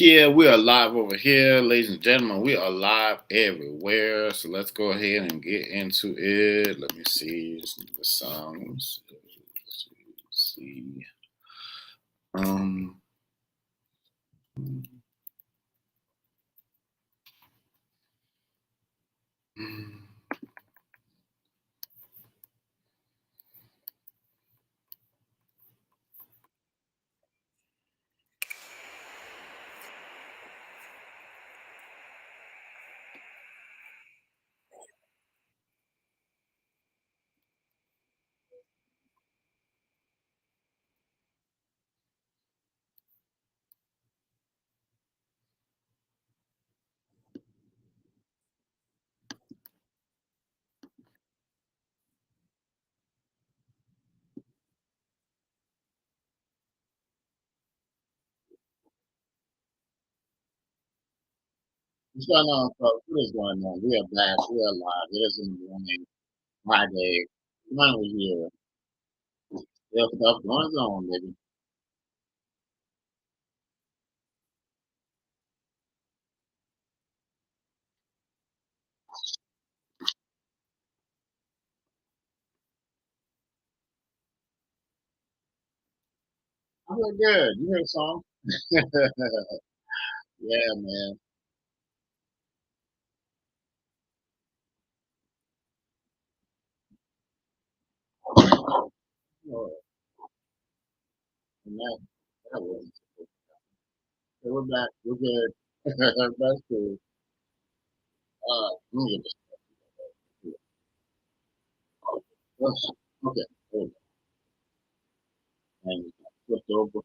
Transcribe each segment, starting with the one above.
Yeah, we are live over here, ladies and gentlemen. We are live everywhere. So let's go ahead and get into it. Let me see the songs. Let's see. Um, what's going on, folks? What is going on? We are back. We are live. It is in the morning, Friday. Come on over here. There's stuff going on, baby. I feel good. You heard a song? Yeah, man. Oh, and that wasn't. So we're back. We're good. That's cool. Let me get this. Okay. Hold on. And flipped over.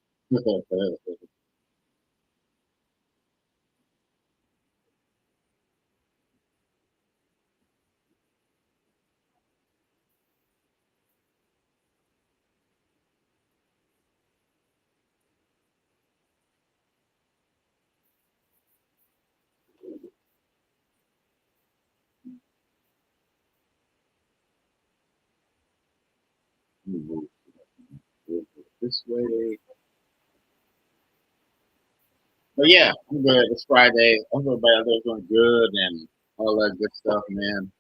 Move this way. But yeah, I'm good. It's Friday. I hope everybody out there doing good and all that good stuff, man.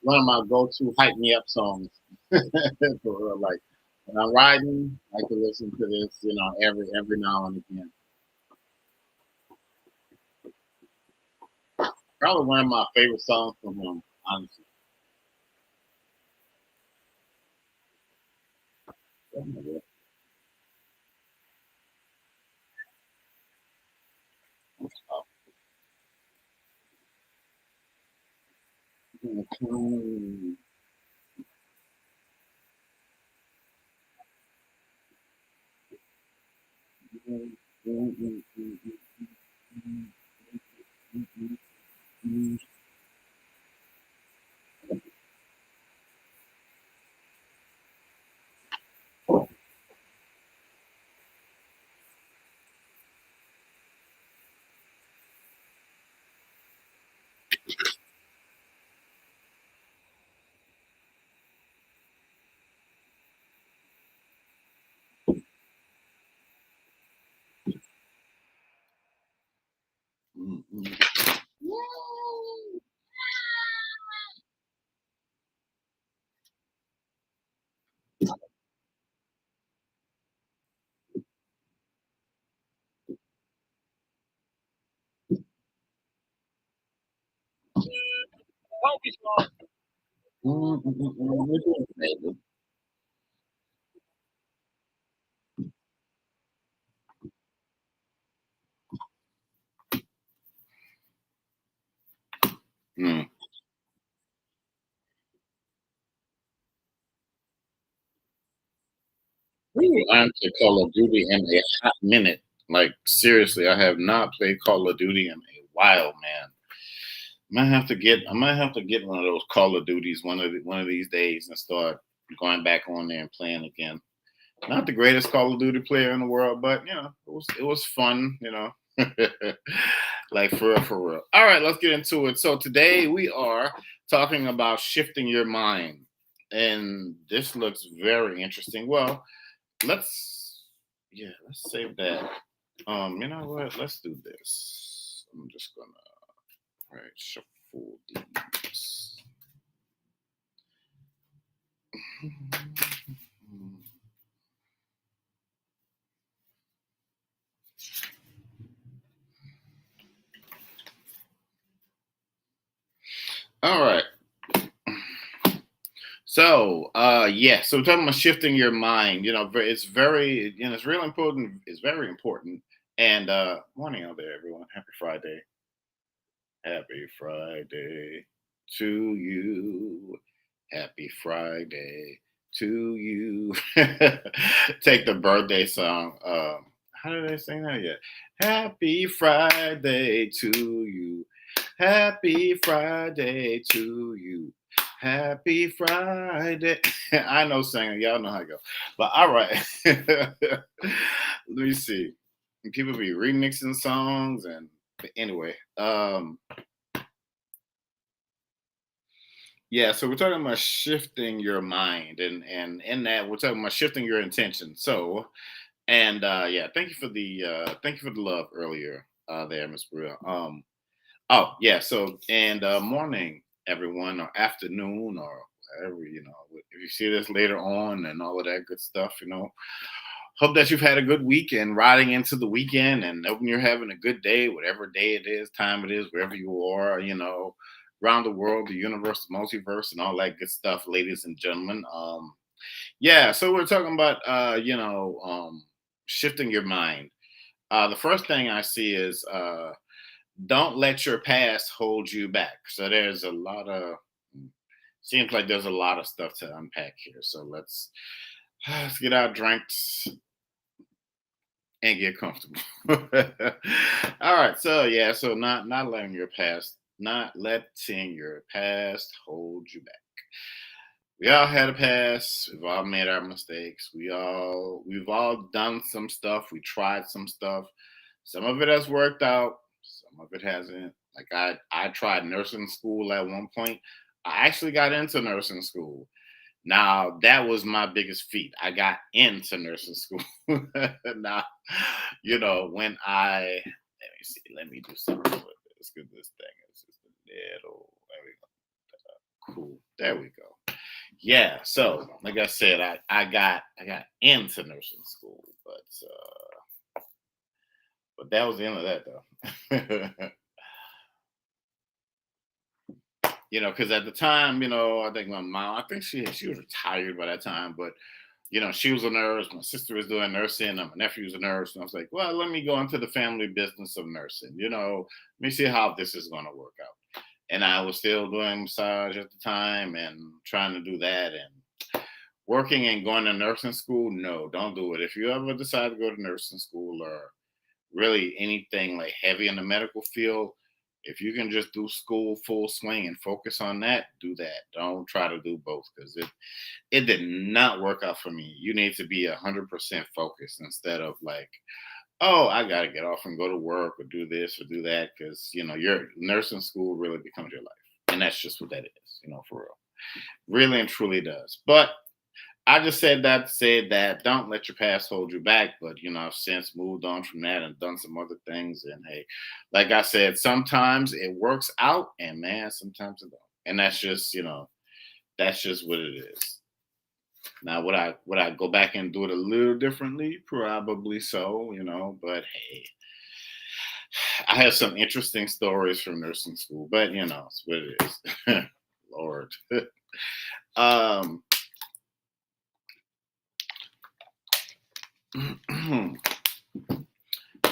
One of my go-to hype me up songs. For real, like when I'm riding, I can listen to this, every now and again. Probably one of my favorite songs from him, honestly. Mm. We to Call of Duty in a hot minute. Like seriously, I have not played Call of Duty in a while, man. I might have to get one of those Call of Duties one of these days and start going back on there and playing again. Not the greatest Call of Duty player in the world, but it was fun. Like for real, for real. All right, let's get into it. So today we are talking about shifting your mind, and this looks very interesting. Well, let's let's save that. You know what? Let's do this. I'm just gonna shuffle these. All right. So we're talking about shifting your mind. It's very, it's really important. It's very important. And morning out there, everyone. Happy Friday. Happy Friday to you. Happy Friday to you. Take the birthday song. How did they sing that yet? Happy Friday to you. Happy Friday to you. Happy Friday. I know singing. Y'all know how to go. But all right. Let me see. People be remixing songs and but anyway. Yeah, so we're talking about shifting your mind, and in that we're talking about shifting your intention. So, and yeah, thank you for the love earlier there, Miss Bria. Oh yeah, so and morning everyone, or afternoon, or whatever, if you see this later on and all of that good stuff. Hope that you've had a good weekend, riding into the weekend, and hoping you're having a good day, whatever day it is, time it is, wherever you are, around the world, the universe, the multiverse, and all that good stuff, ladies and gentlemen. Yeah, so we're talking about, shifting your mind. The first thing I see is don't let your past hold you back. So there's a lot of, seems like there's a lot of stuff to unpack here. So let's get our drinks and get comfortable. All right. So yeah. So not letting your past, not letting your past hold you back. We all had a past. We've all made our mistakes. We've all done some stuff. We tried some stuff. Some of it has worked out. Some of it hasn't. Like I tried nursing school at one point. I actually got into nursing school. Now that was my biggest feat. I got into nursing school. Now, when let me do something with this because this thing is just a little. There we go. Cool. There we go. Yeah. So, like I said, I got into nursing school, but that was the end of that though. Because at the time, I think my mom, I think she was retired by that time, but she was a nurse. My sister was doing nursing, and my nephew was a nurse, and I was like, well, let me go into the family business of nursing. Let me see how this is going to work out. And I was still doing massage at the time and trying to do that, and working and going to nursing school. No, don't do it. If you ever decide to go to nursing school or really anything like heavy in the medical field, if you can just do school full swing and focus on that, do that. Don't try to do both because it did not work out for me. You need to be 100% focused instead of like, oh, I got to get off and go to work or do this or do that because your nursing school really becomes your life, and that's just what that is, for real, really and truly does. But I just said that don't let your past hold you back. But I've since moved on from that and done some other things. And hey, like I said, sometimes it works out, and man, sometimes it don't. And that's just what it is. Now, would I go back and do it a little differently? Probably so, But hey, I have some interesting stories from nursing school. But it's what it is. Lord. um.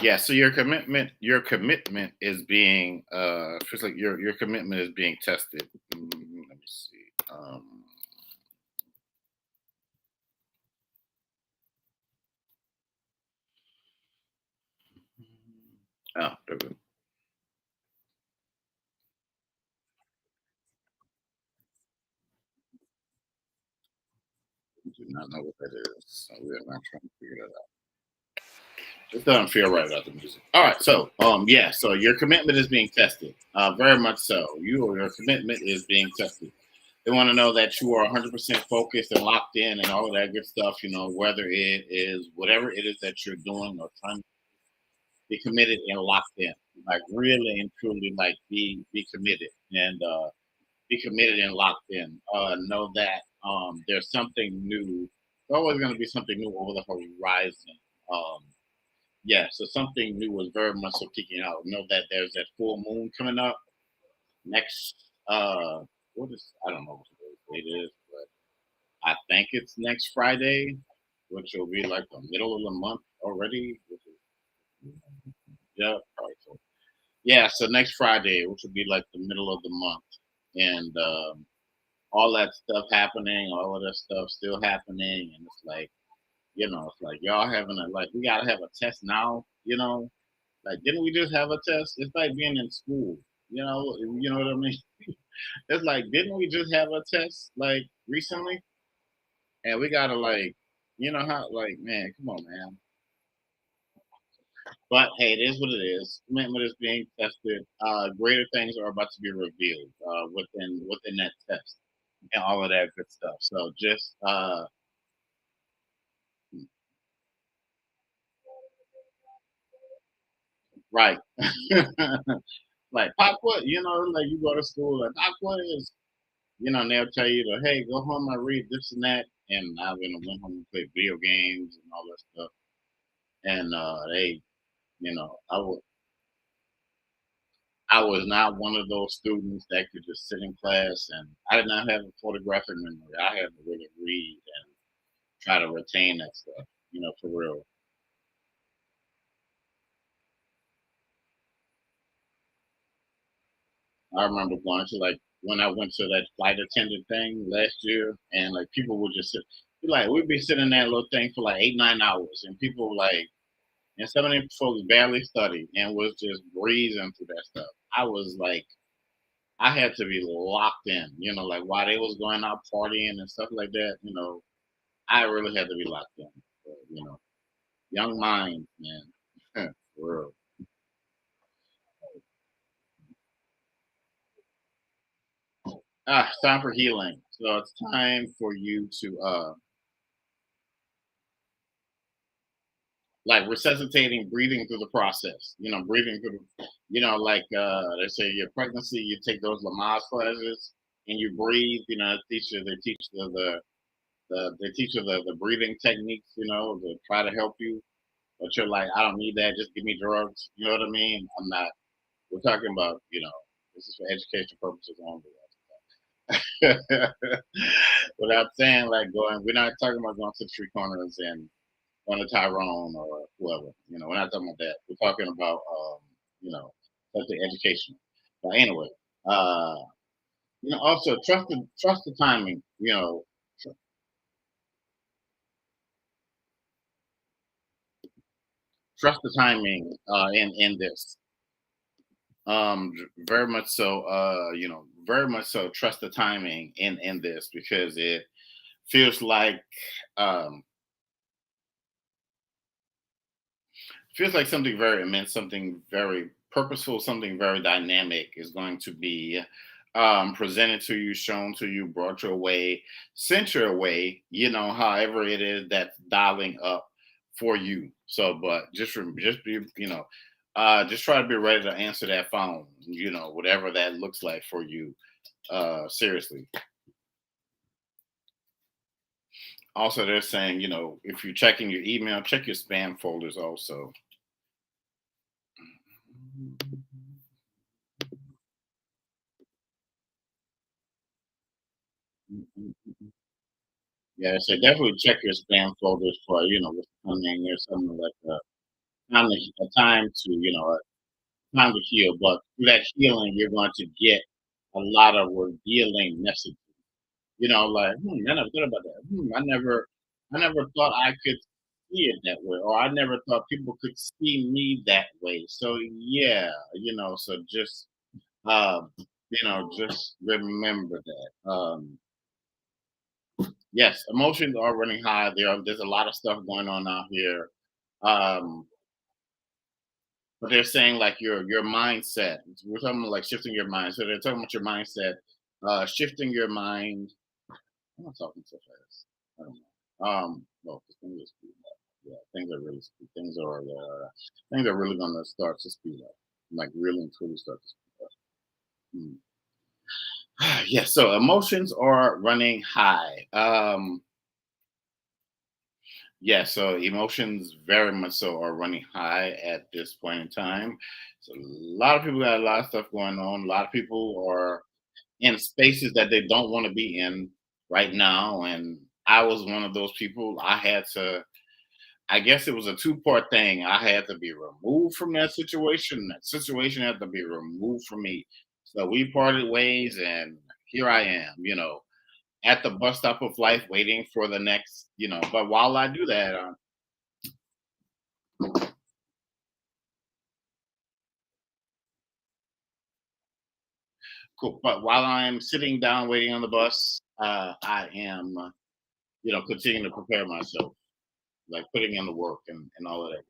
Yeah, so your commitment is being feels like your commitment is being tested. Let me see. Oh, there we go. do not know what that is. So we're not trying to figure that out. It doesn't feel right about the music. All right, so yeah, so your commitment is being tested. Very much so. Your commitment is being tested. They want to know that you are 100% focused and locked in and all of that good stuff. Whether it is whatever it is that you're doing or trying to be committed and locked in, like really and truly, like be committed and be committed and locked in. Know that there's something new. There's always going to be something new over the horizon. Um, yeah, so something new was very much so kicking out. Know that there's that full moon coming up next. What is I don't know what the date is, but I think it's next Friday, which will be like the middle of the month already. Yeah, probably so. Yeah, so next Friday, which will be like the middle of the month, and all that stuff happening, all of that stuff still happening, and it's like it's like y'all having a like we gotta have a test now. Like didn't we just have a test? It's like being in school. You know what I mean. It's like didn't we just have a test like recently? And we gotta like, how like man, come on, man. But hey, it is what it is. Commitment is being tested. Greater things are about to be revealed within that test and all of that good stuff. So just right. Like pop what, like you go to school like pop what is, and they'll tell you to hey, go home and read this and that. And I went home and played video games and all that stuff. And they, I was not one of those students that could just sit in class, and I did not have a photographic memory. I had to really read and try to retain that stuff, for real. I remember going to like when I went to that flight attendant thing last year, and like people would just sit, like we'd be sitting in that little thing for like 8 9 hours, and people like, and some of them folks barely studied and was just breezing through that stuff. I was like, I had to be locked in, like while they was going out partying and stuff like that, I really had to be locked in. So, young mind, man. For real. It's time for healing. So it's time for you to like resuscitating, breathing through the process. Breathing through. Like they say, your pregnancy, you take those Lamaze classes and you breathe. They teach you the breathing techniques. To try to help you. But you're like, I don't need that. Just give me drugs. You know what I mean? I'm not. We're talking about. This is for education purposes only. Without saying like going, we're not talking about going to the street corners and going to Tyrone or whoever. We're not talking about that. We're talking about something educational. But anyway, uh, also trust the timing. Tr- trust the timing in this. Very much so. Very much so. Trust the timing in this because it feels like um something very immense, something very purposeful, something very dynamic is going to be presented to you, shown to you, brought your way, sent your way. However it is that's dialing up for you. So, but just be, just try to be ready to answer that phone. Whatever that looks like for you. Seriously. Also, they're saying, if you're checking your email, check your spam folders also. Yeah, so definitely check your spam folders for what's coming or something like a time to a time to heal. But through that healing, you're going to get a lot of revealing messages. Like I never thought about that. I never thought I could see it that way, or I never thought people could see me that way. So yeah, so just just remember that. Yes, emotions are running high. There's a lot of stuff going on out here. Um, but they're saying like your mindset. We're talking about like shifting your mind. So they're talking about your mindset, shifting your mind. I'm not talking so fast. I don't know. Well, the thing is speeding up. Yeah, things are really going to start to speed up, like really and truly start to speed up. Yeah, so emotions are running high. Yeah, so emotions very much so are running high at this point in time. So a lot of people got a lot of stuff going on. A lot of people are in spaces that they don't want to be in right now. And I was one of those people. I guess it was a two-part thing. I had to be removed from that situation. That situation had to be removed from me. So we parted ways, and here I am, at the bus stop of life waiting for the next, but while I do that, cool. But while I'm sitting down waiting on the bus, I am, continuing to prepare myself, like putting in the work and all of that.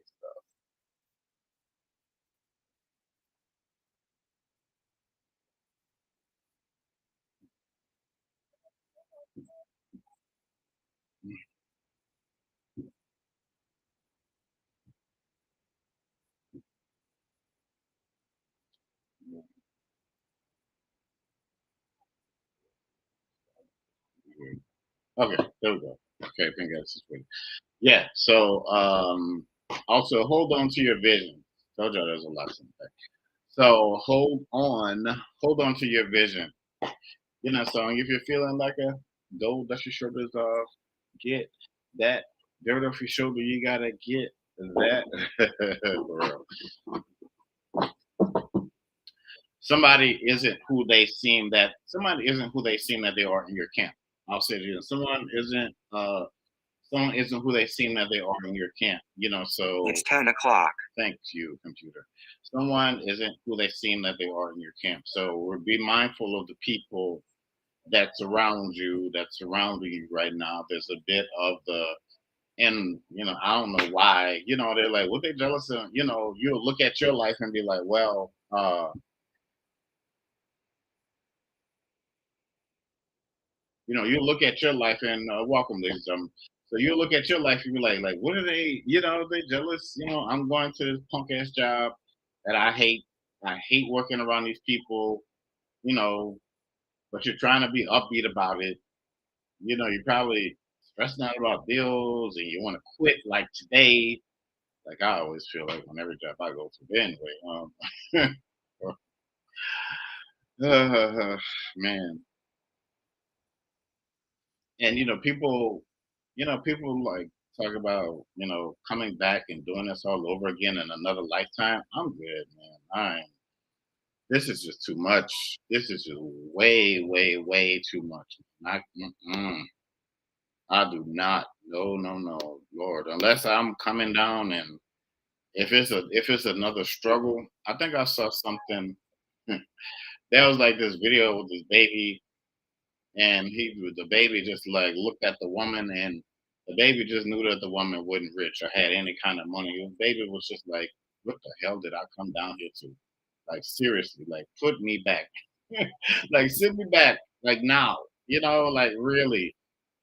Okay, there we go. Okay, I think that's good. Yeah. So, also hold on to your vision. Told you there's a lesson there. So hold on to your vision. So if you're feeling like a gold dust your shoulders off, get that dirt off your shoulder. You gotta get that. For real. Somebody isn't who they seem that they are in your camp. I'll say it again. Someone isn't who they seem that they are in your camp. It's So 10 o'clock. thank you, computer. Someone isn't who they seem that they are in your camp. So be mindful of the people that surround you, that's surrounding you right now. There's a bit of and I don't know why. They're like, what they jealous of? You'll look at your life and be like, well, you look at your life and welcome, ladies and gentlemen. So you look at your life and be like, what are they? They jealous. I'm going to this punk ass job that I hate. I hate working around these people. You know, but you're trying to be upbeat about it. You're probably stressing out about bills and you want to quit like today. Like I always feel like on every job I go to. But anyway, man, and people like talk about coming back and doing this all over again in another lifetime. I'm good, man. This is just too much. This is just way, way, way too much. I do not. No, no, no, Lord. Unless I'm coming down and if it's another struggle, I think I saw something. There was like this video with this baby, and the baby just like looked at the woman, and the baby just knew that the woman wasn't rich or had any kind of money. The baby was just like, "What the hell did I come down here to? Like seriously, like put me back, like send me back, like now, like really,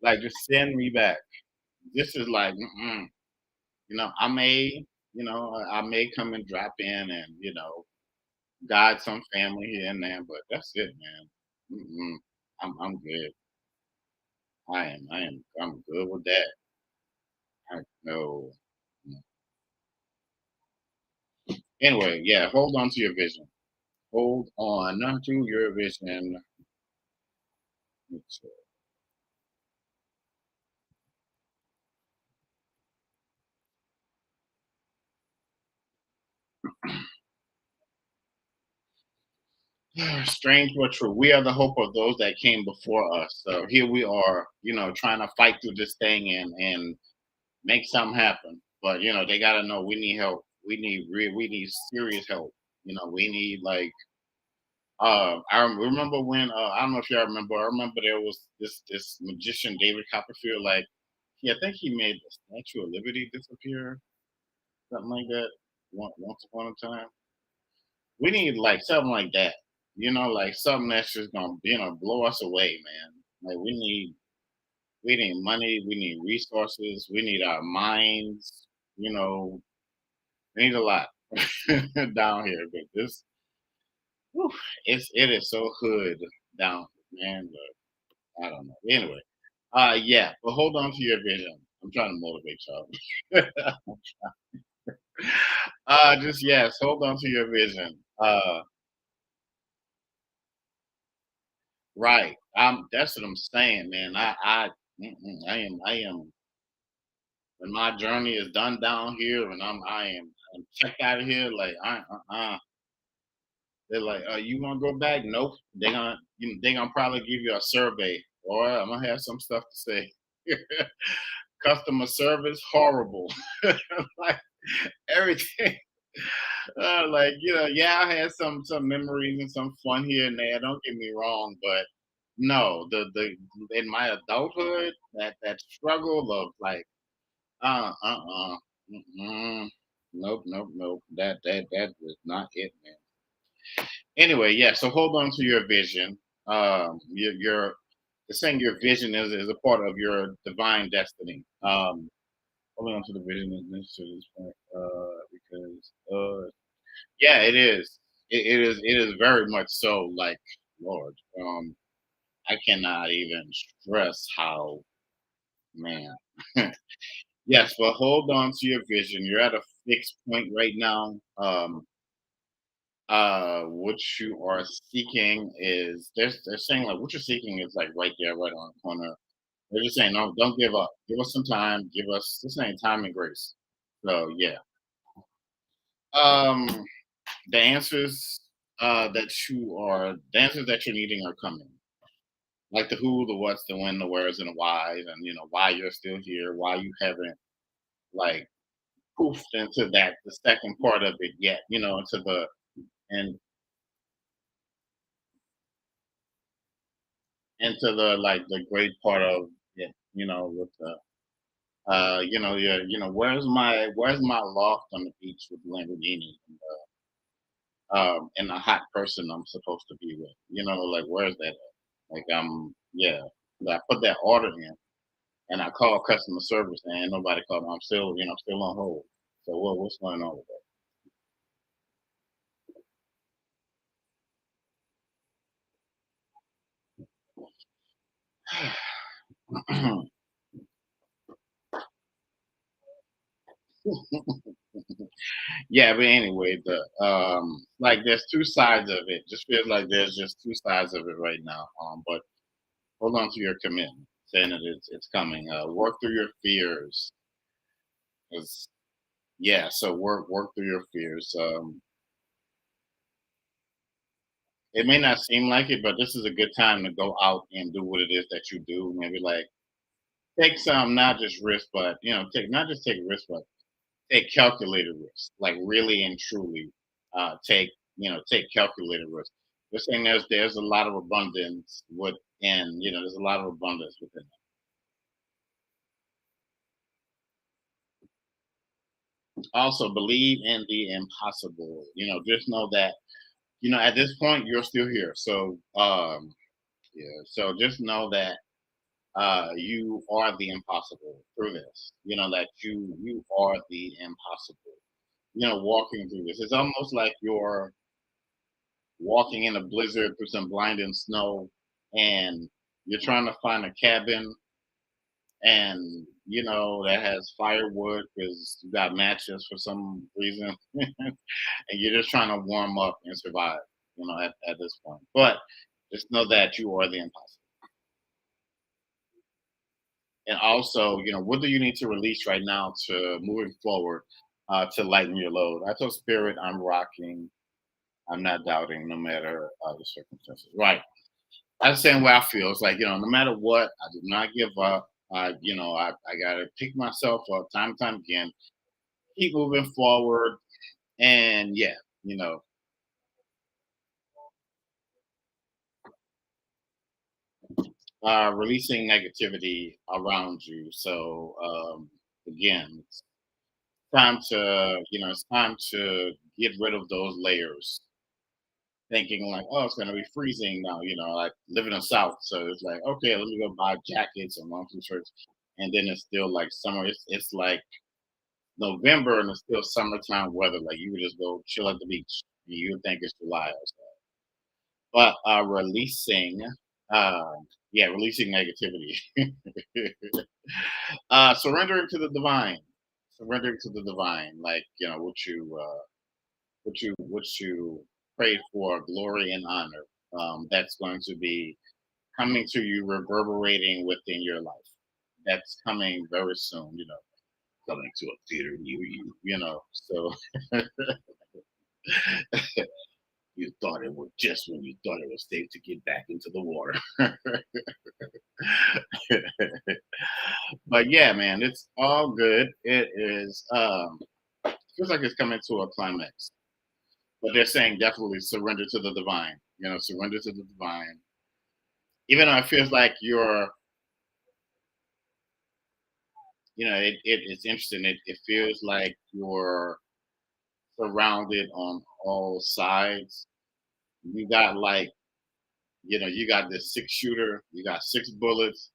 like just send me back. This is like, I may come and drop in and guide some family here and there, but that's it, man. I'm good. I'm good with that. I know. Anyway, yeah, hold on to your vision. Hold on to your vision. It's, strange but true. We are the hope of those that came before us. So here we are, trying to fight through this thing and make something happen. But they gotta know we need help. We need serious help. We need like Remember when I don't know if y'all remember. I remember there was this magician David Copperfield. Like, I think he made the Statue of Liberty disappear, something like that. Once upon a time, we need like something like that. Like something that's just gonna blow us away, man. Like we need money, we need resources, we need our minds. You know, we need a lot down here. But whew, it is so hood down, man. I don't know. Anyway, yeah, but hold on to your vision. I'm trying to motivate y'all. Just yes, hold on to your vision. Right. That's what I'm saying, man. I am. When my journey is done down here, and I'm checked out of here, like they're like, you want to go back? Nope. They gonna probably give you a survey, or I'm gonna have some stuff to say. Customer service horrible. Like everything. Like yeah, I had some memories and some fun here and there. Don't get me wrong, but no, the in my adulthood, that struggle of like uh uh uh mm-mm, nope, nope, nope. That was not it, man. Anyway, yeah. So hold on to your vision. Your the saying your vision is a part of your divine destiny. Holding on to the vision is necessary at this point, because yeah, it is. It is very much so. Like Lord, I cannot even stress how, man. Yes, but hold on to your vision. You're at a fixed point right now. What you are seeking is they're saying like what you're seeking is like right there, right on the corner. They're just saying, no, don't give up. Give us some time. Give us this ain't time and grace. So yeah. Um, the answers the answers that you're needing are coming. Like the who, the what's, the when, the where's, and the whys, and why you're still here, why you haven't like poofed into the second part of it yet, into and the like the great part of it, with the where's my loft on the beach with the Lamborghini and the hot person I'm supposed to be with, like where's that at? Like yeah, I put that order in and I call customer service and ain't nobody called. I'm still, still on hold. So what's going on with that? Yeah, but anyway, like there's two sides of it. Just feels like there's just two sides of it right now. But hold on to your commitment, saying that it's coming. Work through your fears. 'Cause, yeah, so work through your fears. It may not seem like it, but this is a good time to go out and do what it is that you do. Maybe like take some, not just risk, but take not just take risk, but take calculated risks, like really and truly take calculated risks. They're saying there's a lot of abundance within, there's a lot of abundance within it. Also believe in the impossible. Just know that, at this point you're still here. So yeah, so just know that you are the impossible through this. That you are the impossible. Walking through this. It's almost like you're walking in a blizzard through some blinding snow and you're trying to find a cabin and that has firewood because you got matches for some reason and you're just trying to warm up and survive at this point, but just know that you are the impossible. And also, what do you need to release right now to moving forward, to lighten your load? I told spirit I'm rocking, I'm not doubting no matter the circumstances, right? I understand where I feel. It's like, no matter what, I do not give up. I gotta pick myself up time and time again, keep moving forward. And yeah, you know, releasing negativity around you. So again, it's time to it's time to get rid of those layers. Thinking like, oh, it's gonna be freezing now. Like living in the South, so it's like, okay, let me go buy jackets and long sleeve shirts, and then it's still like summer. It's like November and it's still summertime weather. Like you would just go chill at the beach. You would think it's July or so. But uh, releasing negativity. Surrendering to the divine. Surrendering to the divine. Like what you pray for, glory and honor. That's going to be coming to you, reverberating within your life. That's coming very soon. Coming to a theater near you. So you thought it was just when you thought it was safe to get back into the water. But yeah, man, it's all good. It is feels like it's coming to a climax. But they're saying definitely surrender to the divine. Surrender to the divine. Even though it feels like it's interesting. It feels like you're surrounded on all sides. You got like, you got this six shooter, you got six bullets,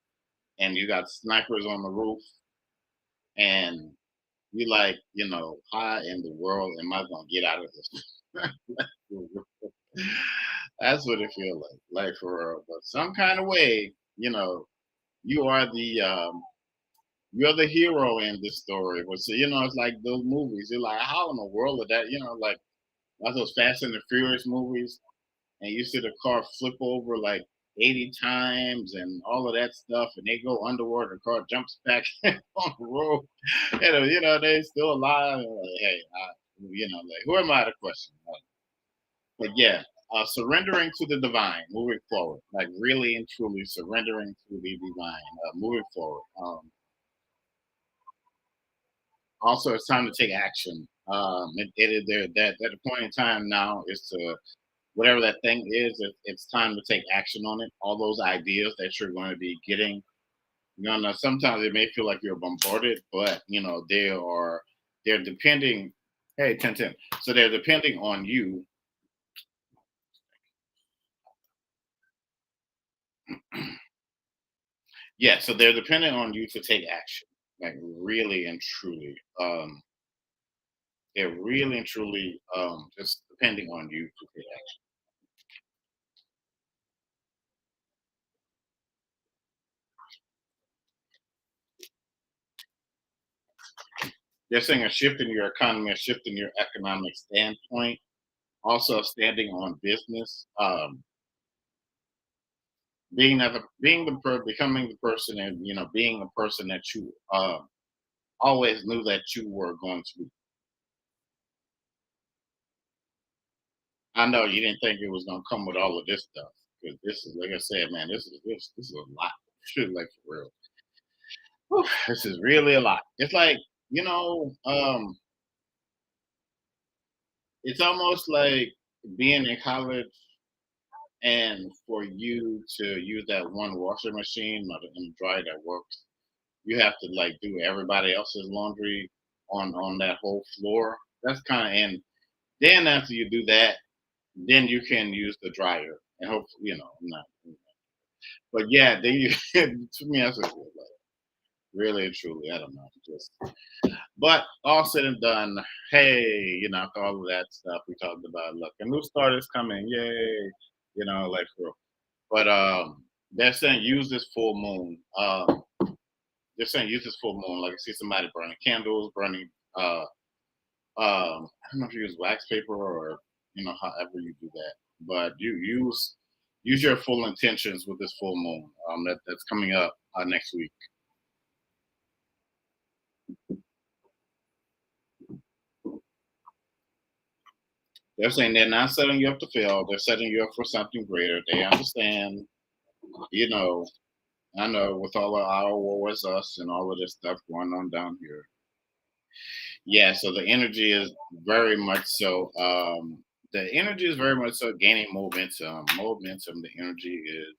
and you got snipers on the roof, and you like, how in the world am I gonna get out of this? That's what it feels like for real. But some kind of way, you are you're the hero in this story. But so, it's like those movies. You're like, how in the world of that? Like those Fast and the Furious movies, and you see the car flip over like 80 times and all of that stuff, and they go underwater, the car jumps back on the road. They still alive. And like, hey, like who am I to question? But yeah, surrendering to the divine, moving forward, like really and truly surrendering to the divine, moving forward. Also, it's time to take action. It is there that at the point in time now is to whatever that thing is. It's time to take action on it. All those ideas that you're going to be getting. Now sometimes it may feel like you're bombarded, but they're depending. Hey, 10 10. So they're depending on you. Yeah, so they're depending on you to take action, like really and truly. They're really and truly just depending on you to take action. They're saying a shift in your economy, a shift in your economic standpoint, also standing on business, becoming the person, and being the person that you always knew that you were going to be. I know you didn't think it was going to come with all of this stuff, because this is, like I said, man, this is a lot. Shit, like for real. Whew, this is really a lot. It's like, it's almost like being in college and for you to use that one washer machine and dryer that works, you have to like do everybody else's laundry on that whole floor. That's kind of, and then after you do that, then you can use the dryer and hopefully, not. But yeah, then you to me that's a good, like really and truly, I don't know, just. But all said and done, hey, after all of that stuff we talked about, look, a new start is coming, yay, like for. But they're saying use this full moon. They're saying use this full moon. Like I see somebody burning candles, burning. I don't know if you use wax paper or however you do that, but you use your full intentions with this full moon. That's coming up next week. They're saying they're not setting you up to fail. They're setting you up for something greater. They understand. You know, I know with all of our war is us and all of this stuff going on down here. Yeah, so the energy is very much so. The energy is very much so gaining momentum. Momentum. The energy is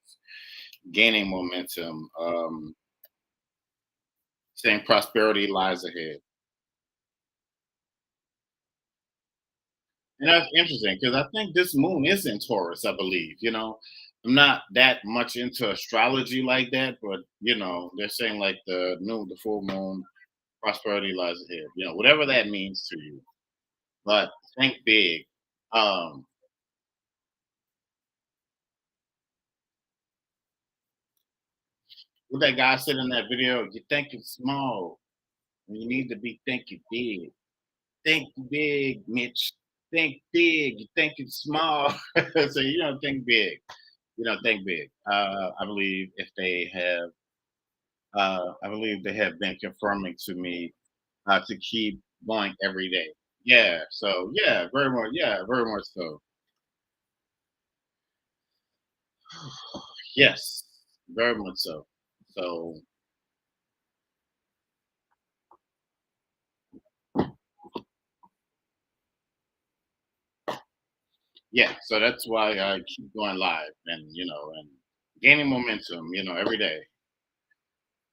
gaining momentum, saying prosperity lies ahead. And that's interesting because I think this moon is in Taurus, I believe. I'm not that much into astrology like that, but they're saying like the full moon, prosperity lies ahead. Whatever that means to you. But think big. Um, what that guy said in that video, you think it's small, and you need to be thinking big. Think big, Mitch. Think big. You think it's small. So think big. Think big. I believe they have been confirming to me to keep going every day. Yeah. So yeah, very much. Yeah, very much so. Yes, very much so. So yeah, so that's why I keep going live and and gaining momentum, every day.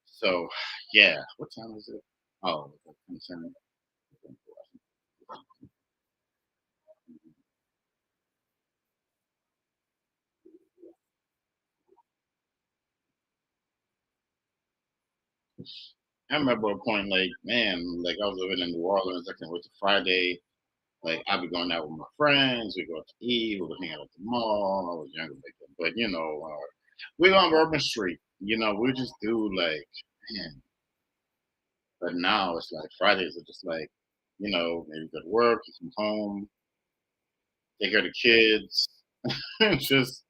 So yeah, what time is it? Oh, it's 10. I remember a point like, man, like I was living in New Orleans. I can wait to Friday. Like I'd be going out with my friends. We go out to eat. We go hang out at the mall. I was younger back then, but we go on Bourbon Street. We just do like, man. But now it's like Fridays are just like, maybe go to work, you come home, take care of the kids, just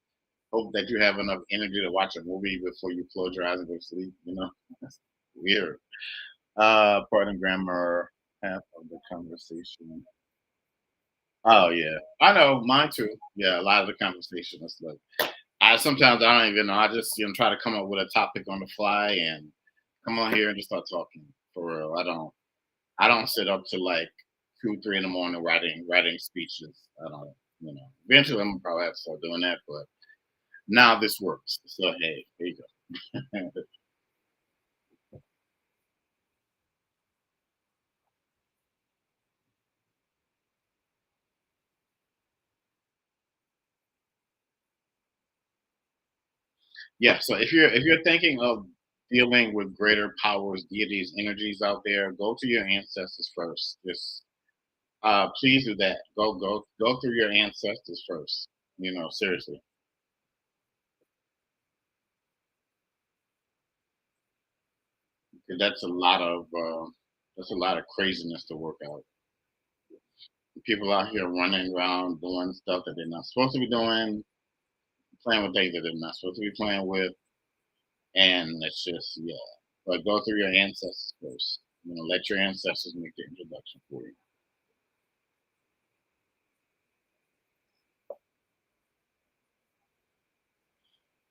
hope that you have enough energy to watch a movie before you close your eyes and go to sleep. That's weird. Pardon grammar, half of the conversation. Oh yeah, I know mine too. Yeah, a lot of the conversation is like I sometimes I don't even know. I just try to come up with a topic on the fly and come on here and just start talking for real. I don't sit up to like 2, 3 in the morning writing speeches. I don't. Eventually I'm gonna probably have to start doing that, but now this works. So hey, there you go. Yeah. So if you're thinking of dealing with greater powers, deities, energies out there, go to your ancestors first. Just please do that. Go through your ancestors first. Seriously. 'Cause that's a lot of craziness to work out. People out here running around doing stuff that they're not supposed to be doing, playing with things that they're not supposed to be playing with, and it's just yeah. But go through your ancestors first. Let your ancestors make the introduction for you.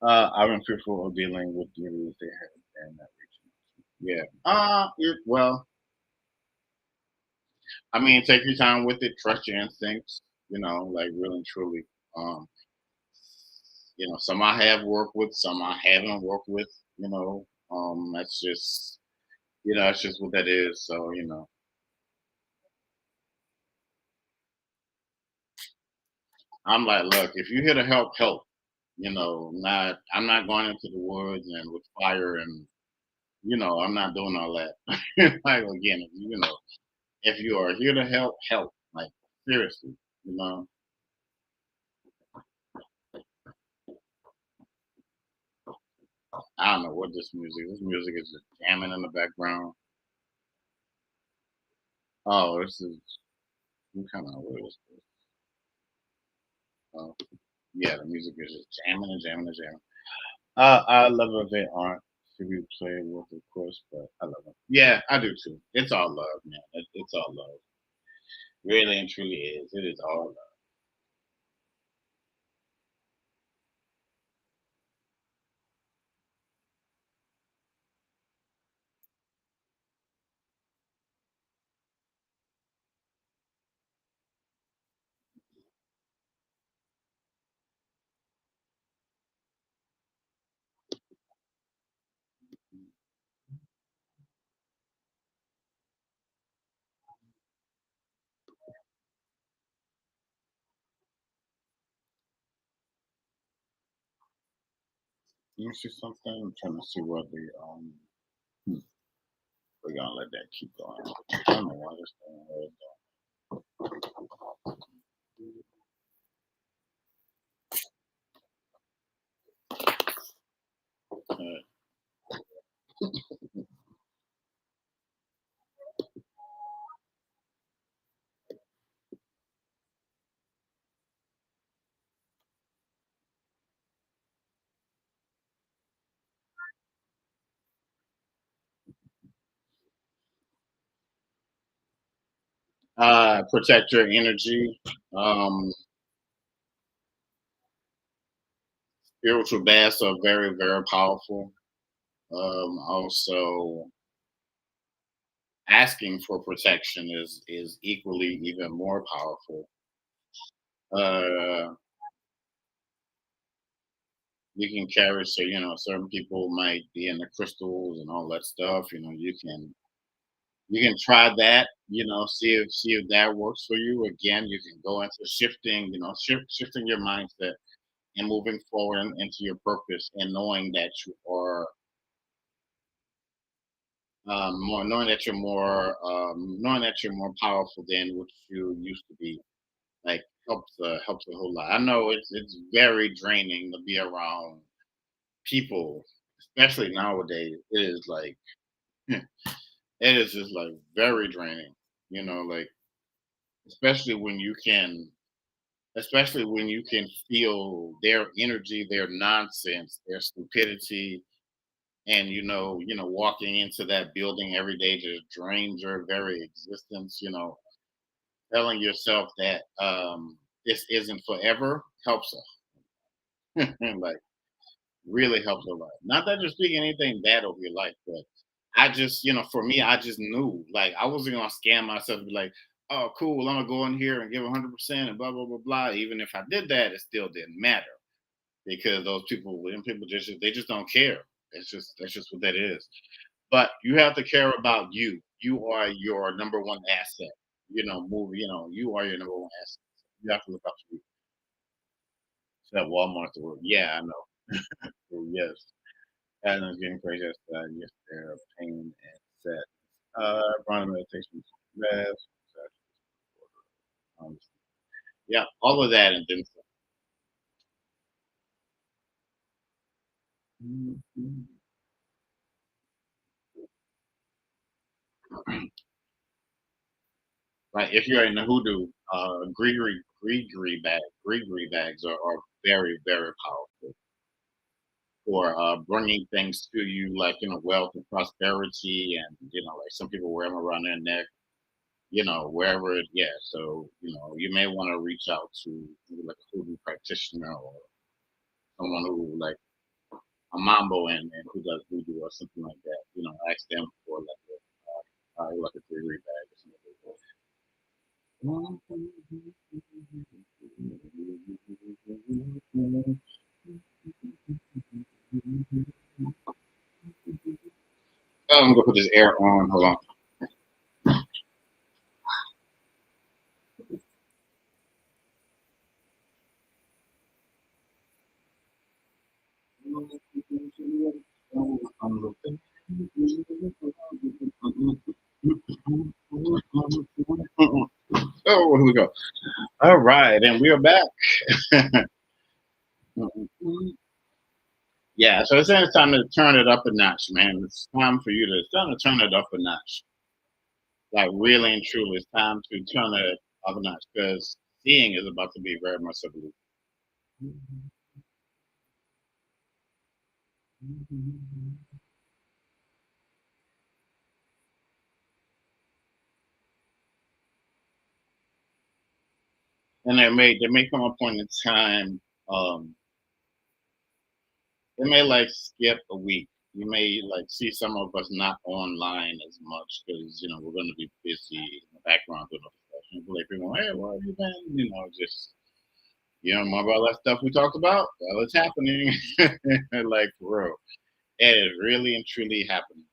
I've been fearful of dealing with the rules they have in that region. Yeah. Well, I mean, take your time with it. Trust your instincts. Like really and truly. Um, some I have worked with, some I haven't worked with. That's just that's just what that is. So I'm like, look, if you're here to help, help. Not I'm not going into the woods and with fire and I'm not doing all that. Like again, if you are here to help, help. Like seriously, you know. I don't know what this music. This music is just jamming in the background. Oh, this is what kind of what is this? Oh, yeah, the music is just jamming and jamming and jamming. I love it if they aren't to be played with, of course, but I love them. Yeah, I do too. It's all love, man. It's all love. Really and truly is. It is all love. Let me see something. I'm trying to see what the hmm, we're gonna let that keep going. I don't know why this thing protect your energy. Um, Spiritual baths are very, very powerful. Also, asking for protection is equally even more powerful. Uh, you can carry, so certain people might be into crystals and all that stuff. You can try that. See if that works for you. Again, you can go into shifting. Shifting your mindset and moving forward into your purpose, and knowing that you're more powerful than what you used to be. Like, helps a whole lot. I know it's very draining to be around people, especially nowadays. It is like it is just like very draining. Like, especially when you can especially when you can feel their energy, their nonsense, their stupidity, and walking into that building every day just drains your very existence. Telling yourself that this isn't forever helps a like really helps a lot. Not that you're speaking anything bad over your life, but I just, for me, I just knew, like, I wasn't gonna scam myself and be like, oh, cool, I'm gonna go in here and give 100% and blah blah blah blah. Even if I did that, it still didn't matter because those people, when people they just don't care. That's just what that is. But you have to care about you. You are your number one asset. You are your number one asset. You have to look out for you. So at Walmart, the word, yeah, I know. So, yes. And I'm getting crazy as yes, they're pain and set. Running meditation, rest, um, yeah, all of that and then some. Like, if you're in the hoodoo, gree bags are very, very powerful for bringing things to you, like wealth and prosperity, and like some people wear them around their neck, wherever it. Yeah, so you may want to reach out to maybe like a hoodoo practitioner or someone who like a mambo and who does voodoo or something like that. Ask them for like a gree bag or something. I'm gonna put this air on. Hold on. Oh, here we go. All right, and we are back. Yeah, so it's time to turn it up a notch, man. It's time for you to it's time to turn it up a notch. Like, really and truly, it's time to turn it up a notch because seeing is about to be very much a blue. And there may come a point in time, um, they may like skip a week. You may like see some of us not online as much because we're going to be busy in the background doing other stuff. And like people, hey, where have you been? Just more about that stuff we talked about. Well, it's happening, like for real. It is really and truly happening.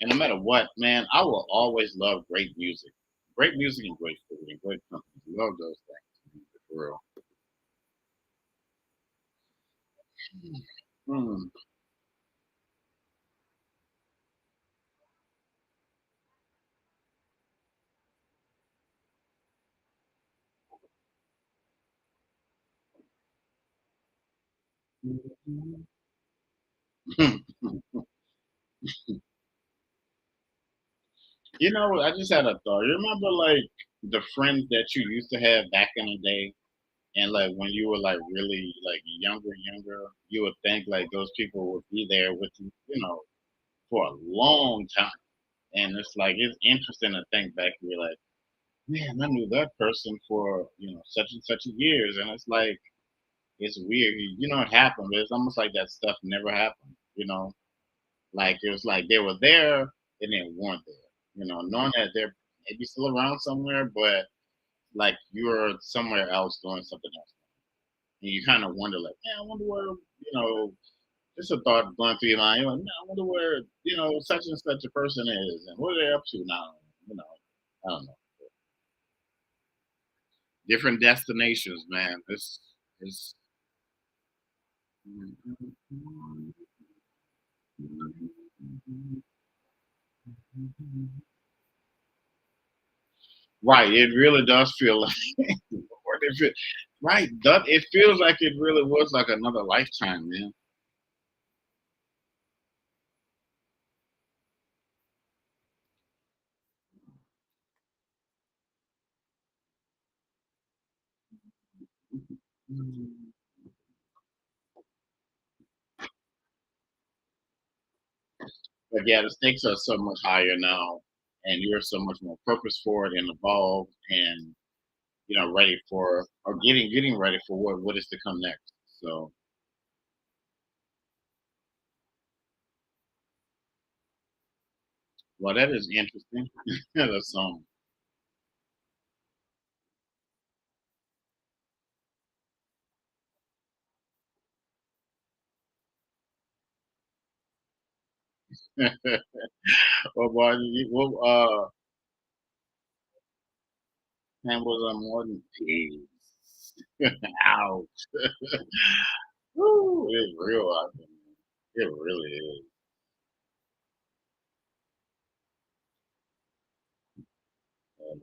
And no matter what, man, I will always love great music. Great music and great food and great company. Love those things for real. Mm. You know, I just had a thought. You remember like the friends that you used to have back in the day? And like when you were like really like younger, you would think like those people would be there with you, for a long time. And it's like it's interesting to think back and be like, man, I knew that person for such and such years, and it's like it's weird. It happened, but it's almost like that stuff never happened. Like it was like they were there and they weren't there. Knowing that they're maybe still around somewhere, but like you're somewhere else doing something else, and you kind of wonder, like, man, I wonder where just a thought going through your mind. You're like, man, I wonder where such and such a person is, and what are they up to now? You know, I don't know. Different destinations, man. This. Right, it really does feel like or if it right, that it feels like it really was like another lifetime, man. But yeah, the stakes are so much higher now, and you're so much more purpose forward and involved, and ready for or getting ready for what is to come next. So, well, that is interesting. The song. Well, boy, man was on more than peace. Ouch. Woo, it's real out there. It really is. Um,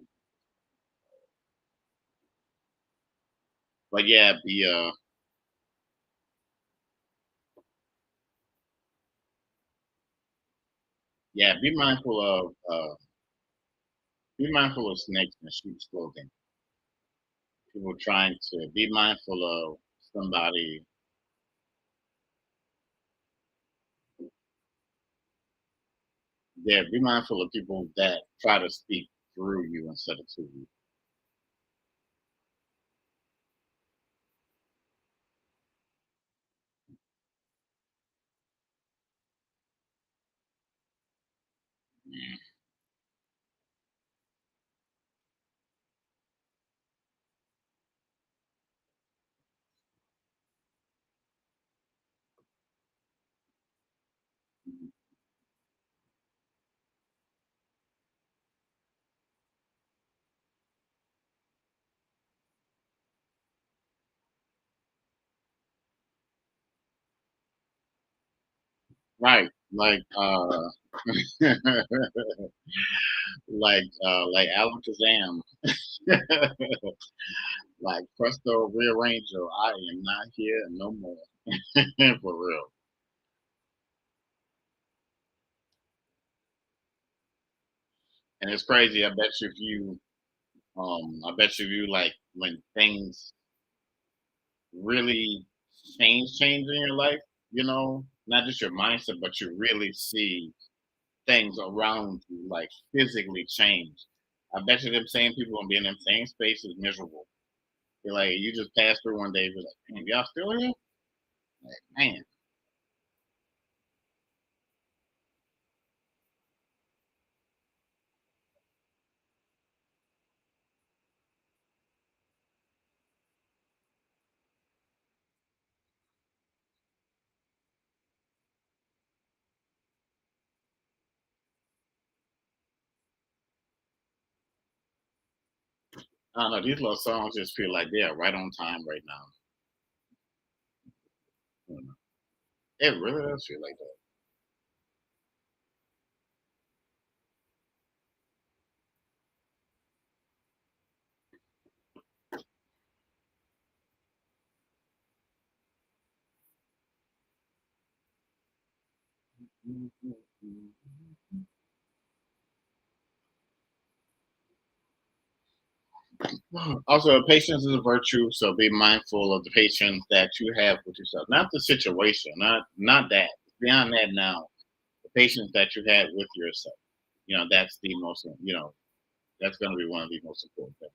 but yeah, be mindful of snakes and sheep's clothing. People trying to be mindful of somebody. Yeah, be mindful of people that try to speak through you instead of to you. Right. Like Alakazam. Like Presto Rearranger. I am not here no more. For real. And it's crazy. I bet you if you like when things really change in your life, not just your mindset, but you really see things around you like physically change. I bet you them same people gonna be in them same spaces miserable. You're like you just pass through one day, you're like, man, y'all still here? Like, man. I don't know. These little songs just feel like they are right on time right now. You know, it really does feel like that. Also, patience is a virtue, so be mindful of the patience that you have with yourself, not the situation, not that. Beyond that, now the patience that you had with yourself. That's the most. That's going to be one of the most important things.